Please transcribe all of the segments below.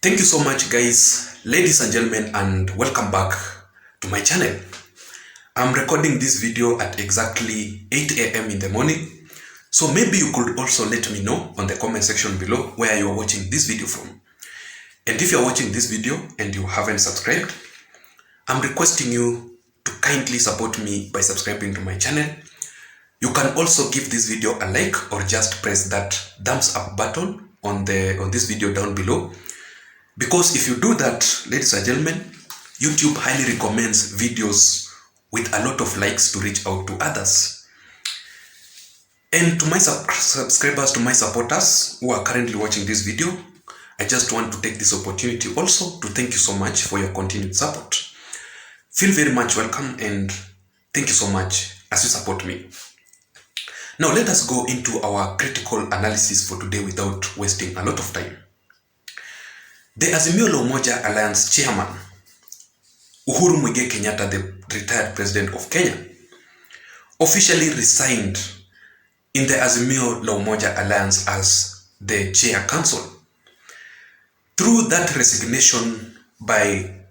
Thank you so much, guys, ladies and gentlemen, and welcome back to my channel. I'm recording this video at exactly 8 a.m. in the morning, so maybe you could also let me know on the comment section below where you are watching this video from. And if you're watching this video and you haven't subscribed, I'm requesting you to kindly support me by subscribing to my channel. You can also give this video a like or just press that thumbs up button on this video down below. Because if you do that, ladies and gentlemen, YouTube highly recommends videos with a lot of likes to reach out to others. And to my subscribers, to my supporters who are currently watching this video, I just want to take this opportunity also to thank you so much for your continued support. Feel very much welcome and thank you so much as you support me. Now let us go into our critical analysis for today without wasting a lot of time. The Azimio la Umoja Alliance chairman, Uhuru Kenyatta, the retired president of Kenya, officially resigned in the Azimio la Umoja Alliance as the chair council. Through that resignation by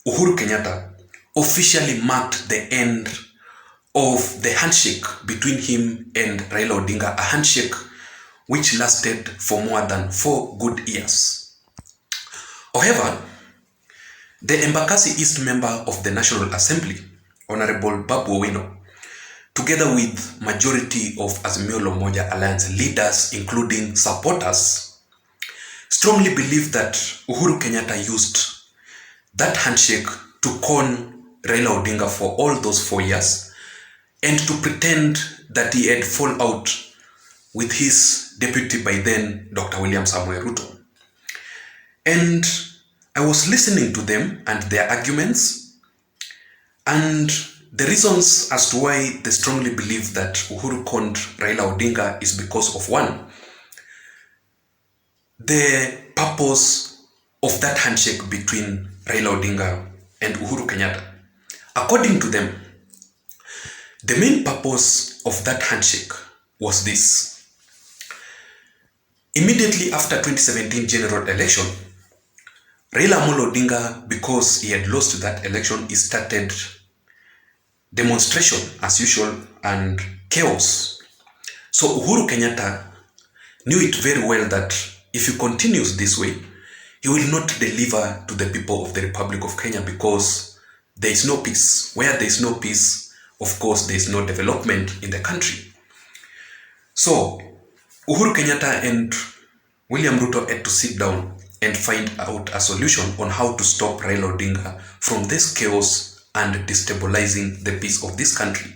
Uhuru Kenyatta, officially marked the end of the handshake between him and Raila Odinga, a handshake which lasted for more than 4 good years. However, the Embakasi East member of the National Assembly, Honorable Vybz, together with majority of Azimio la Umoja Alliance leaders, including supporters, strongly believe that Uhuru Kenyatta used that handshake to con Raila Odinga for all those 4 years and to pretend that he had fallen out with his deputy by then, Dr. William Samuel Ruto. And I was listening to them and their arguments, and the reasons as to why they strongly believe that Uhuru conned Raila Odinga is because of one, the purpose of that handshake between Raila Odinga and Uhuru Kenyatta. According to them, the main purpose of that handshake was this. Immediately after 2017 general election, Raila Amolo Odinga, because he had lost that election, he started demonstration as usual and chaos. So Uhuru Kenyatta knew it very well that if he continues this way, he will not deliver to the people of the Republic of Kenya because there is no peace. Where there is no peace, of course, there is no development in the country. So Uhuru Kenyatta and William Ruto had to sit down and find out a solution on how to stop Raila Odinga from this chaos and destabilizing the peace of this country.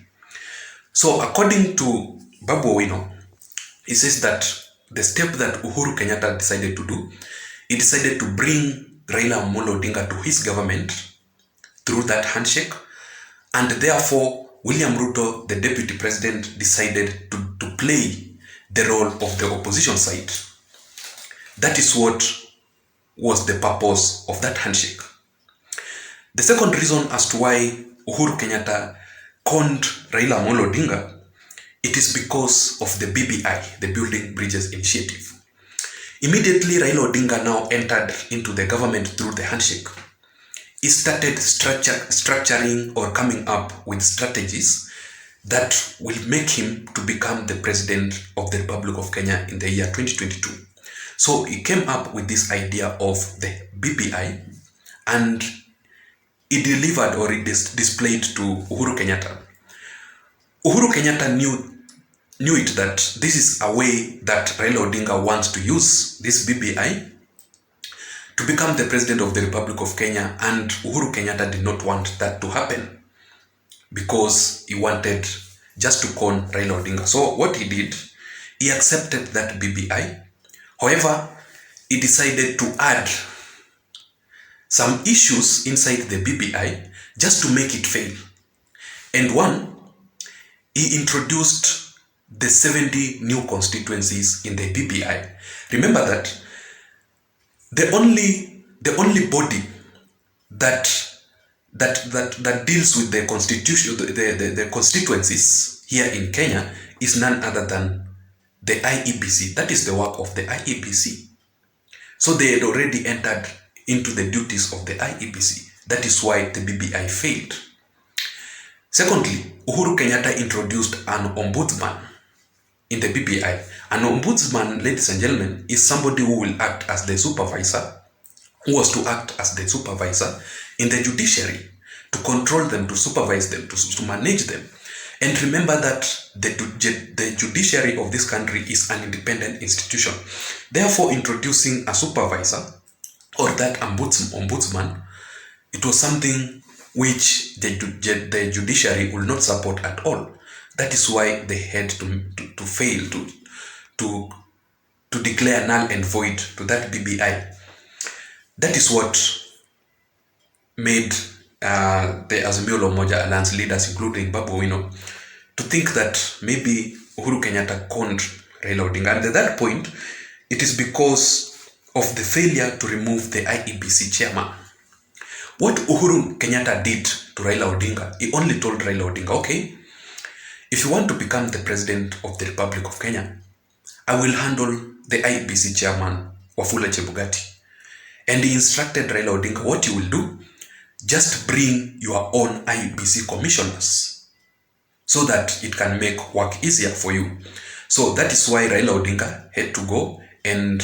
So according to Vybz, he says that the step that Uhuru Kenyatta decided to do, he decided to bring Raila Amolo Odinga to his government through that handshake, and therefore William Ruto, the deputy president, decided to play the role of the opposition side. That is what was the purpose of that handshake. The second reason as to why Uhuru Kenyatta conned Raila Amolo Odinga, it is because of the BBI, the Building Bridges Initiative. Immediately Raila Odinga now entered into the government through the handshake. He started structuring or coming up with strategies that will make him to become the president of the Republic of Kenya in the year 2022. So he came up with this idea of the BBI and he delivered or he displayed to Uhuru Kenyatta. Uhuru Kenyatta knew it that this is a way that Raila Odinga wants to use this BBI to become the president of the Republic of Kenya, and Uhuru Kenyatta did not want that to happen because he wanted just to con Raila Odinga. So what he did, he accepted that BBI. However, he decided to add some issues inside the BBI just to make it fail. And one, he introduced the 70 new constituencies in the BBI. Remember that the only body that deals with the constitution, the constituencies here in Kenya is none other than the IEBC. That is the work of the IEBC. So they had already entered into the duties of the IEBC. That is why the BBI failed. Secondly, Uhuru Kenyatta introduced an ombudsman in the BBI. An ombudsman, ladies and gentlemen, is somebody who will act as the supervisor, who was to act as the supervisor in the judiciary, to control them, to supervise them, to manage them. And remember that the judiciary of this country is an independent institution. Therefore, introducing a supervisor or that ombudsman, it was something which the judiciary will not support at all. That is why they had to fail to declare null and void to that BBI. That is what made the Azimio la Umoja Alliance leaders, including Babu Owino, to think that maybe Uhuru Kenyatta conned Raila Odinga. And at that point, it is because of the failure to remove the IEBC chairman. What Uhuru Kenyatta did to Raila Odinga, he only told Raila Odinga, okay, if you want to become the president of the Republic of Kenya, I will handle the IEBC chairman, Wafula Chebukati. And he instructed Raila Odinga, what you will do, just bring your own IEBC commissioners so that it can make work easier for you. So that is why Raila Odinga had to go and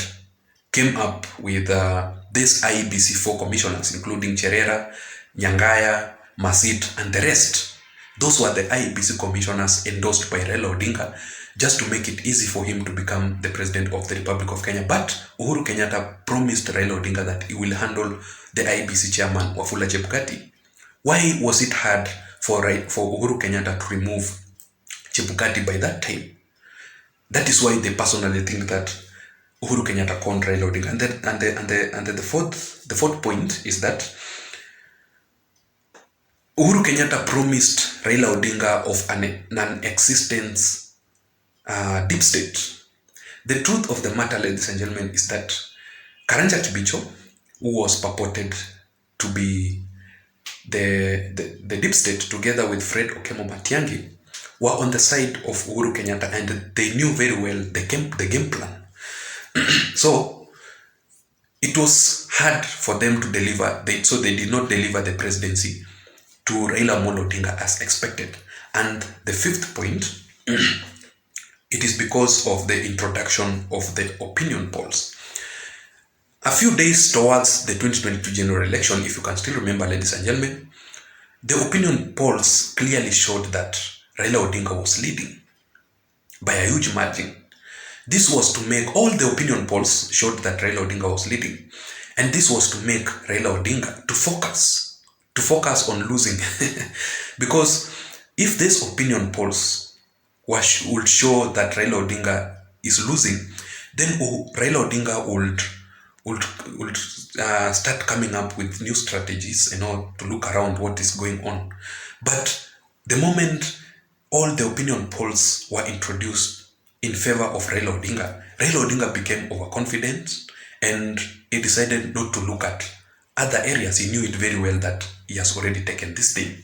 came up with this IEBC 4 commissioners, including Cherera, Nyangaya, Masit, and the rest. Those were the IEBC commissioners endorsed by Raila Odinga just to make it easy for him to become the president of the Republic of Kenya. But Uhuru Kenyatta promised Raila Odinga that he will handle the IEBC chairman, Wafula Chebukati. Why was it hard for Uhuru Kenyatta to remove Chebukati by that time? That is why they personally think that Uhuru Kenyatta conned Raila Odinga. And the fourth point is that Uhuru Kenyatta promised Raila Odinga of an non-existence deep state. The truth of the matter, ladies and gentlemen, is that Karanja Kibicho, who was purported to be the deep state, together with Fred Okemo Matiang'i, were on the side of Uhuru Kenyatta, and they knew very well the game plan. So it was hard for them to deliver, so they did not deliver the presidency to Raila Amolo Odinga as expected. And the fifth point, it is because of the introduction of the opinion polls. A few days towards the 2022 general election, if you can still remember, ladies and gentlemen, the opinion polls clearly showed that Raila Odinga was leading by a huge margin. This was to make, all the opinion polls showed that Raila Odinga was leading. And this was to make Raila Odinga to focus on losing. Because if these opinion polls would show that Raila Odinga is losing, then Raila Odinga would start coming up with new strategies, to look around what is going on. But the moment all the opinion polls were introduced in favor of Raila Odinga became overconfident, and he decided not to look at other areas. He knew it very well that he has already taken this thing.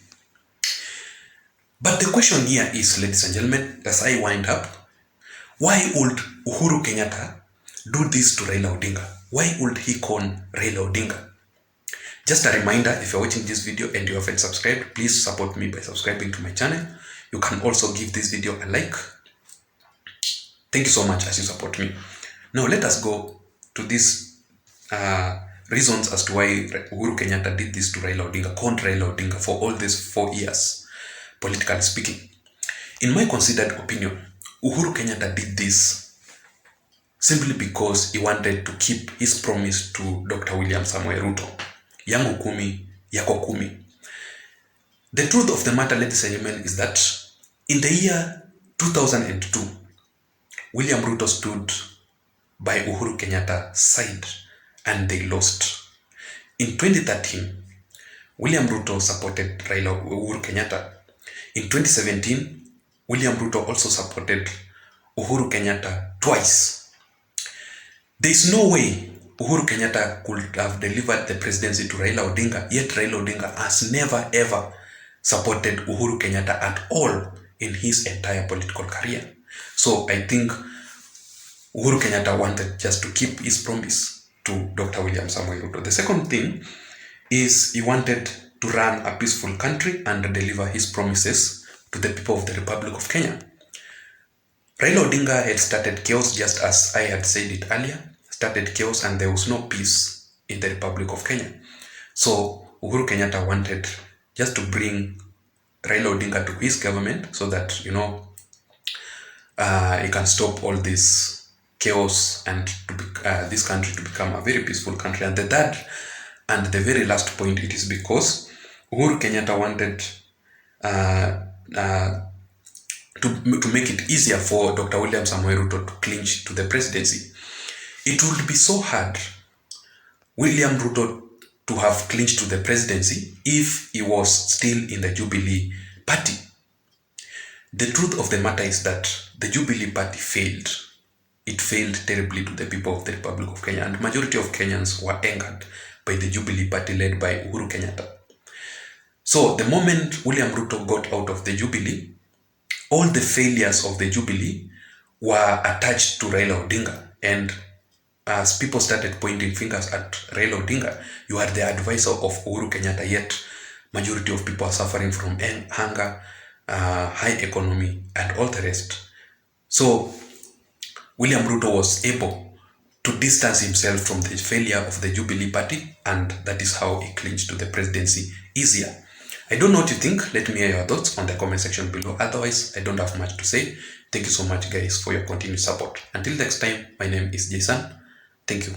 But the question here is, ladies and gentlemen, as I wind up, why would Uhuru Kenyatta do this to Raila Odinga? Why would he con Raila Odinga? Just a reminder, if you're watching this video and you haven't subscribed, please support me by subscribing to my channel. You can also give this video a like. Thank you so much as you support me. Now let us go to these reasons as to why Uhuru Kenyatta did this to Raila Odinga, conned Raila Odinga for all these 4 years, politically speaking. In my considered opinion, Uhuru Kenyatta did this simply because he wanted to keep his promise to Dr. William Samoei Ruto. Yangu kumi, yako kumi. The truth of the matter, ladies and gentlemen, is that in the year 2002, William Ruto stood by Uhuru Kenyatta's side and they lost. In 2013, William Ruto supported Uhuru Kenyatta. In 2017, William Ruto also supported Uhuru Kenyatta twice. There is no way Uhuru Kenyatta could have delivered the presidency to Raila Odinga, yet Raila Odinga has never ever supported Uhuru Kenyatta at all in his entire political career. So I think Uhuru Kenyatta wanted just to keep his promise to Dr. William Samoei Ruto. The second thing is he wanted to run a peaceful country and deliver his promises to the people of the Republic of Kenya. Raila Odinga had started chaos, just as I had said it earlier, started chaos, and there was no peace in the Republic of Kenya. So Uhuru Kenyatta wanted just to bring Raila Odinga to his government so that, he can stop all this chaos and this country to become a very peaceful country. And the third and the very last point, it is because Uhuru Kenyatta wanted to make it easier for Dr. William Samoei Ruto to clinch to the presidency. It would be so hard William Ruto to have clinched to the presidency if he was still in the Jubilee party. The truth of the matter is that the Jubilee party failed. It failed terribly to the people of the Republic of Kenya, and majority of Kenyans were angered by the Jubilee party led by Uhuru Kenyatta. So the moment William Ruto got out of the Jubilee, all the failures of the Jubilee were attached to Raila Odinga, and as people started pointing fingers at Raila Odinga, you are the advisor of Uhuru Kenyatta, yet majority of people are suffering from hunger, high economy, and all the rest. So William Ruto was able to distance himself from the failure of the Jubilee party, and that is how he clinched to the presidency easier. I don't know what you think. Let me hear your thoughts on the comment section below. Otherwise, I don't have much to say. Thank you so much, guys, for your continued support. Until next time, my name is Json. Thank you.